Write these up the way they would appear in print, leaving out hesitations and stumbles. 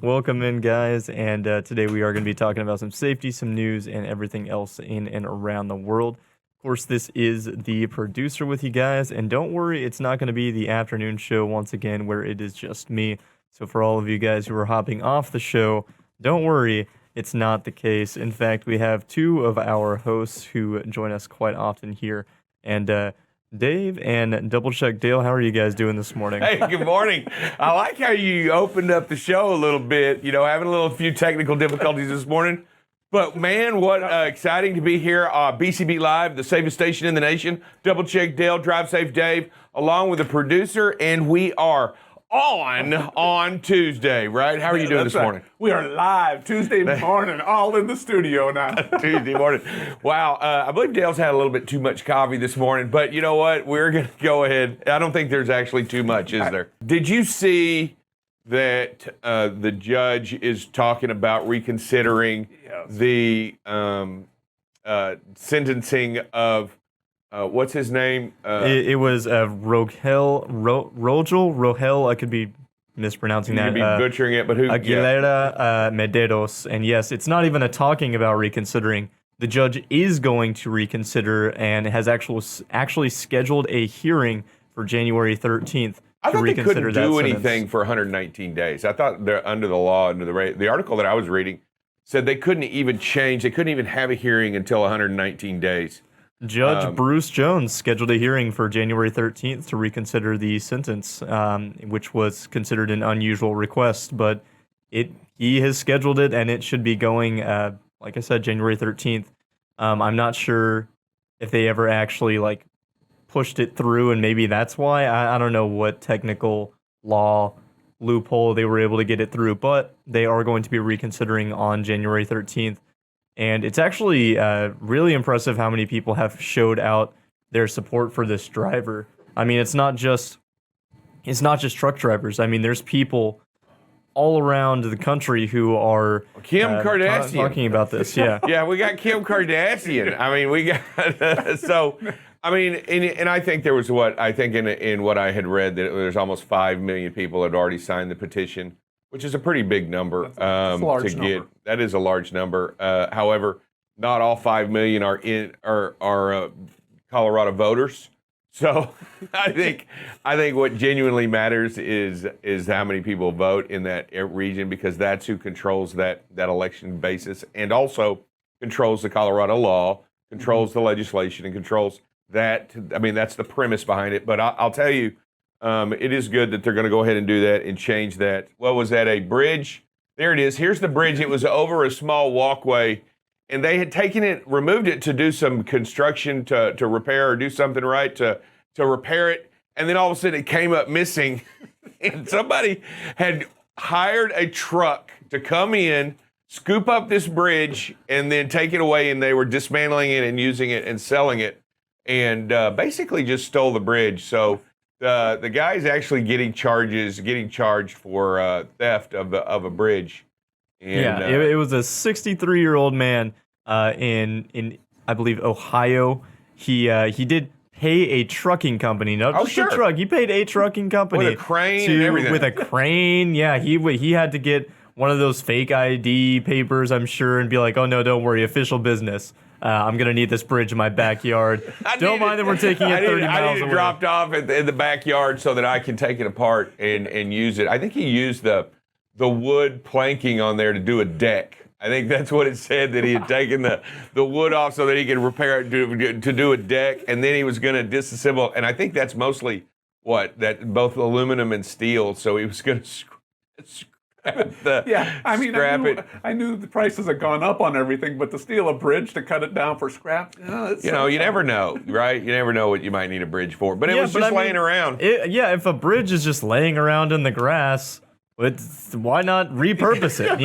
Welcome in, guys. And today we are going to be talking about some safety, some news, and everything else in and around the world. Of course, this is the producer with you guys. And don't worry, it's not going to be the afternoon show once again where it is just me. So for all of you guys who are hopping off the show, don't worry, it's not the case. In fact, we have two of our hosts who join us quite often here. And Dave and Double Check Dale, how are you guys doing this morning? Hey, good morning. I like how you opened up the show a little bit, having a few technical difficulties this morning. But man, what exciting to be here. BCB Live, the safest station in the nation. Double Check Dale, Drive Safe Dave, along with the producer, and we are on Tuesday, right? How are you doing this morning? We are live Tuesday morning, all in the studio now. Tuesday morning. Wow. I believe Dale's had a little bit too much coffee this morning, but you know what? We're going to go ahead. I don't think there's actually too much, is there? Did you see that the judge is talking about reconsidering the sentencing of what's his name? It was Rogel, I could be mispronouncing that. You could be butchering it, but who? Aguilera-Mederos. And yes, it's not even a talking about reconsidering. The judge is going to reconsider and has actually scheduled a hearing for January 13th. I thought they couldn't do anything for 119 days. I thought they're under the law, the article that I was reading said they couldn't even have a hearing until 119 days. Judge Bruce Jones scheduled a hearing for January 13th to reconsider the sentence, which was considered an unusual request, but he has scheduled it, and it should be going, like I said, January 13th. I'm not sure if they ever actually pushed it through, and maybe that's why. I don't know what technical law loophole they were able to get it through, but they are going to be reconsidering on January 13th. And it's actually really impressive how many people have showed out their support for this driver. I mean, it's not just truck drivers. I mean, there's people all around the country who are Kim Kardashian talking about this. Yeah, yeah, we got Kim Kardashian. I mean, we got and I think there was in what I had read that there's almost 5 million people that had already signed the petition, which is a pretty big number that's a large number. That is a large number. However, not all 5 million are Colorado voters. So I think what genuinely matters is how many people vote in that region, because that's who controls that election basis, and also controls the Colorado law, controls the legislation, and controls that. I mean, that's the premise behind it. But I'll tell you, it is good that they're going to go ahead and do that and change that. What was that, a bridge? There it is. Here's the bridge. It was over a small walkway, and they had removed it to do some construction to repair or do something right to repair it. And then all of a sudden it came up missing. And somebody had hired a truck to come in, scoop up this bridge, and then take it away. And they were dismantling it and using it and selling it, and basically just stole the bridge. So the guy's actually getting charged for theft of a bridge. And, it was a 63-year-old man in I believe Ohio. He did pay a trucking company, not just a truck. He paid a trucking company with a crane and everything. With a crane, yeah. He had to get one of those fake ID papers, I'm sure, and be like, "Oh no, don't worry, official business. I'm going to need this bridge in my backyard. Don't mind that we're taking it 30 miles away." I need it dropped off in the backyard so that I can take it apart and use it. I think he used the wood planking on there to do a deck. I think that's what it said, that he had taken the wood off so that he could repair it to do a deck, and then he was going to disassemble. And I think that's mostly both aluminum and steel, so he was going to scrap I knew the prices had gone up on everything, but to steal a bridge to cut it down for scrap, you never know, right? You never know what you might need a bridge for. But it was just laying around. If a bridge is just laying around in the grass, why not repurpose it?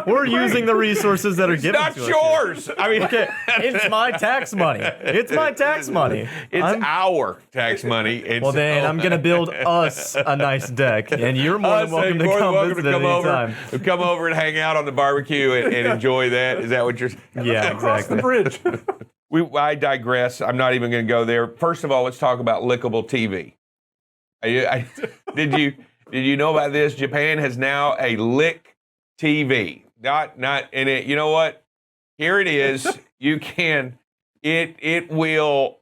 We're using the resources that are given to us. It's not yours. I mean, okay, it's my tax money. It's my tax money. It's our tax money. Then I'm going to build us a nice deck, and you're more than welcome to come visit at any time. Come over and hang out on the barbecue and enjoy that. Is that what you're saying? Yeah, Across the bridge. I digress. I'm not even going to go there. First of all, let's talk about lickable TV. Did you know about this? Japan has now a lick TV. And it, you know what? Here it is. You can, it will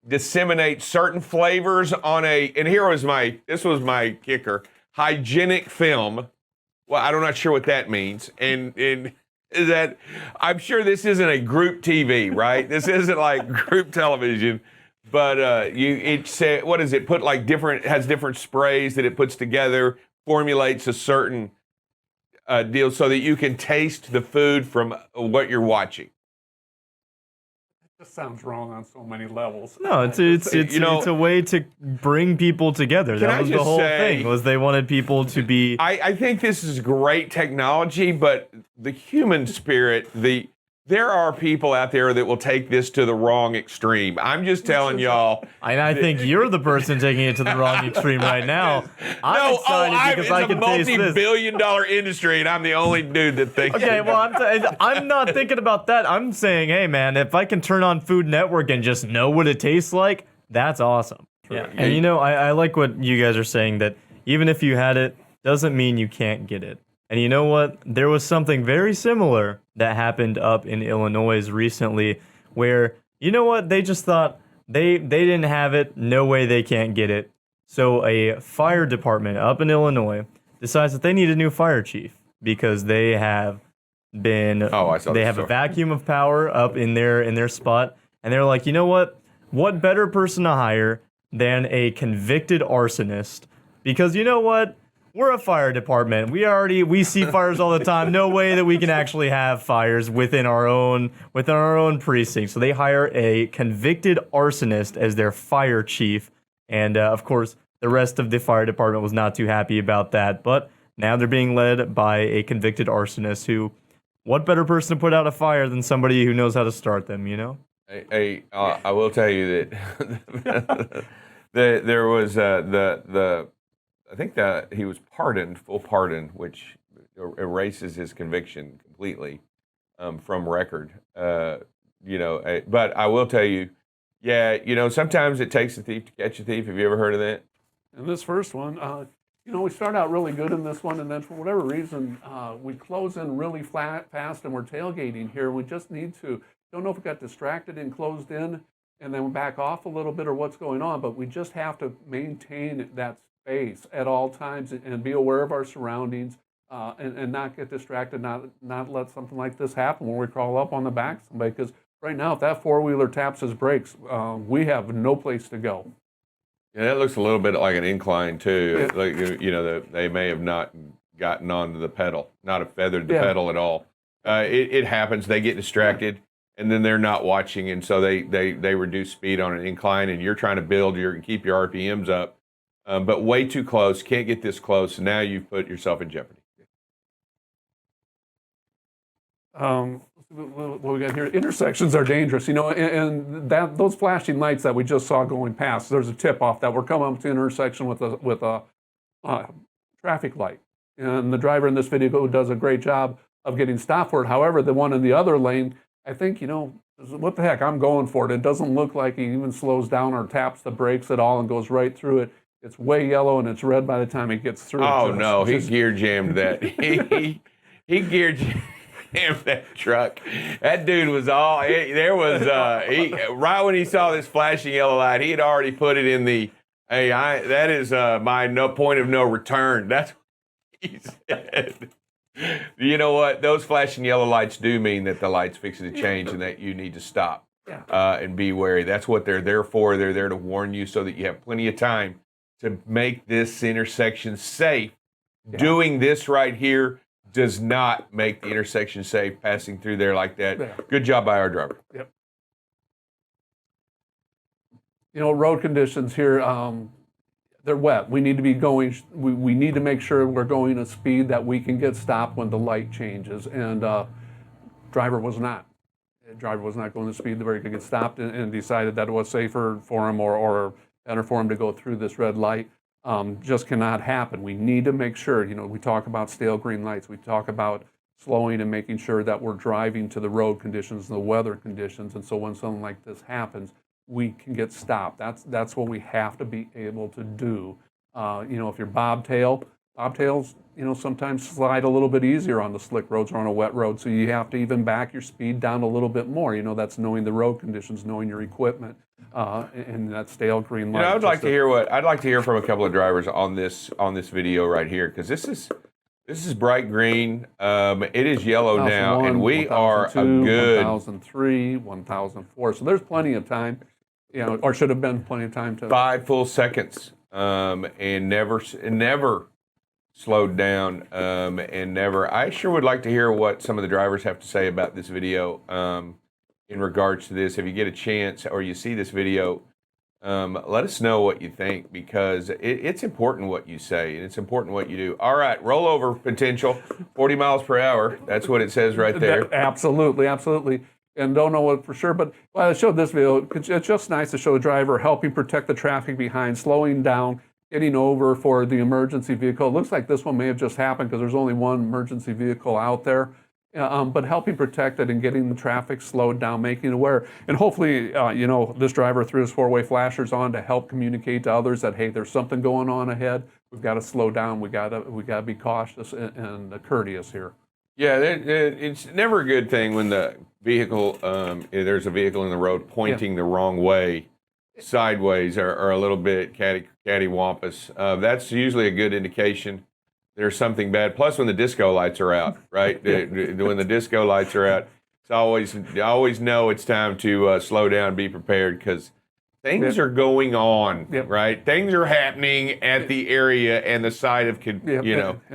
disseminate certain flavors on and this was my kicker, hygienic film. Well, I'm not sure what that means. And is that, I'm sure this isn't a group TV, right? This isn't like group television. But what does it put like has different sprays that it puts together, formulates a certain deal so that you can taste the food from what you're watching. This sounds wrong on so many levels. No, it's a way to bring people together. That was the whole thing. Was they wanted people to be. I think this is great technology, but the human spirit, there are people out there that will take this to the wrong extreme. I'm just telling y'all. And I think you're the person taking it to the wrong extreme right now. I'm excited because I can taste this. It's a multi-billion-dollar industry, and I'm the only dude that thinks. Okay, well, I'm not thinking about that. I'm saying, hey, man, if I can turn on Food Network and just know what it tastes like, that's awesome. Yeah. And you know, I like what you guys are saying, that even if you had it, doesn't mean you can't get it. And you know what? There was something very similar that happened up in Illinois recently where, you know what? They just thought they didn't have it. No way they can't get it. So a fire department up in Illinois decides that they need a new fire chief because they have been they have a vacuum of power up in their spot, and they're like, you know what? What better person to hire than a convicted arsonist? Because you know what? We're a fire department. We see fires all the time. No way that we can actually have fires within our own precinct. So they hire a convicted arsonist as their fire chief, and of course, the rest of the fire department was not too happy about that. But now they're being led by a convicted arsonist. Who, what better person to put out a fire than somebody who knows how to start them? You know. I will tell you that there was I think that he was pardoned, full pardon, which erases his conviction completely from record. But I will tell you, sometimes it takes a thief to catch a thief. Have you ever heard of that? In this first one, we start out really good in this one, and then for whatever reason, we close in really fast, and we're tailgating here. We just don't know if we got distracted and closed in, and then we back off a little bit or what's going on, but we just have to maintain that space at all times and be aware of our surroundings and not get distracted, not let something like this happen when we crawl up on the back of somebody. Because right now, if that four-wheeler taps his brakes, we have no place to go. Yeah, that looks a little bit like an incline too. Yeah. Like they may have not gotten onto the pedal, not have feathered the pedal at all. It happens. They get distracted, and then they're not watching, and so they reduce speed on an incline. And you're trying to keep your RPMs up. But way too close, can't get this close, and now you've put yourself in jeopardy. What we got here, intersections are dangerous, and those flashing lights that we just saw going past, there's a tip-off that we're coming up to an intersection with a traffic light. And the driver in this video does a great job of getting stopped for it. However, the one in the other lane, I think, what the heck, I'm going for it. It doesn't look like he even slows down or taps the brakes at all and goes right through it. It's way yellow and it's red by the time it gets through. Oh no, he gear jammed that. he gear jammed that truck. That dude was right when he saw this flashing yellow light, he had already put it in the that is my point of no return. That's what he said. You know what? Those flashing yellow lights do mean that the light's fixing to change and that you need to stop and be wary. That's what they're there for. They're there to warn you so that you have plenty of time to make this intersection safe. Yeah. Doing this right here does not make the intersection safe, passing through there like that. Yeah. Good job by our driver. Yep. Road conditions here, they're wet. We need to be going, we need to make sure we're going at speed that we can get stopped when the light changes. And driver was not. The driver was not going the speed where he could get stopped and decided that it was safer for him or better for him to go through this red light. Just cannot happen. We need to make sure, we talk about stale green lights. We talk about slowing and making sure that we're driving to the road conditions and the weather conditions. And so when something like this happens, we can get stopped. That's what we have to be able to do. If you're bobtails, sometimes slide a little bit easier on the slick roads or on a wet road. So you have to even back your speed down a little bit more. That's knowing the road conditions, knowing your equipment, and that stale green light. I'd like to hear from a couple of drivers on this video right here, because this is bright green. It is yellow now, and we are a good 1003, 1004. So there's plenty of time, or should have been plenty of time to 5 full seconds, and never slowed down, and never. I sure would like to hear what some of the drivers have to say about this video in regards to this. If you get a chance or you see this video, let us know what you think, because it's important what you say and it's important what you do. All right, rollover potential, 40 miles per hour. That's what it says right there. Absolutely. And don't know what for sure, but I showed this video. It's just nice to show the driver helping protect the traffic behind, slowing down, getting over for the emergency vehicle. It looks like this one may have just happened because there's only one emergency vehicle out there. But helping protect it and getting the traffic slowed down, making it aware. And hopefully, this driver threw his 4-way flashers on to help communicate to others that, hey, there's something going on ahead. We've got to slow down. We got to be cautious and courteous here. Yeah, it's never a good thing when the vehicle, there's a vehicle in the road pointing the wrong way, sideways, or a little bit cattywampus. That's usually a good indication there's something bad. Plus, when the disco lights are out, right? When the disco lights are out, I always know it's time to slow down, be prepared, because things are going on, right? Things are happening at the area and the side of, And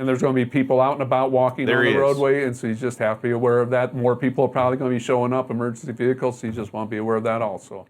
there's going to be people out and about walking on the roadway, and so you just have to be aware of that. More people are probably going to be showing up, emergency vehicles, so you just want to be aware of that also.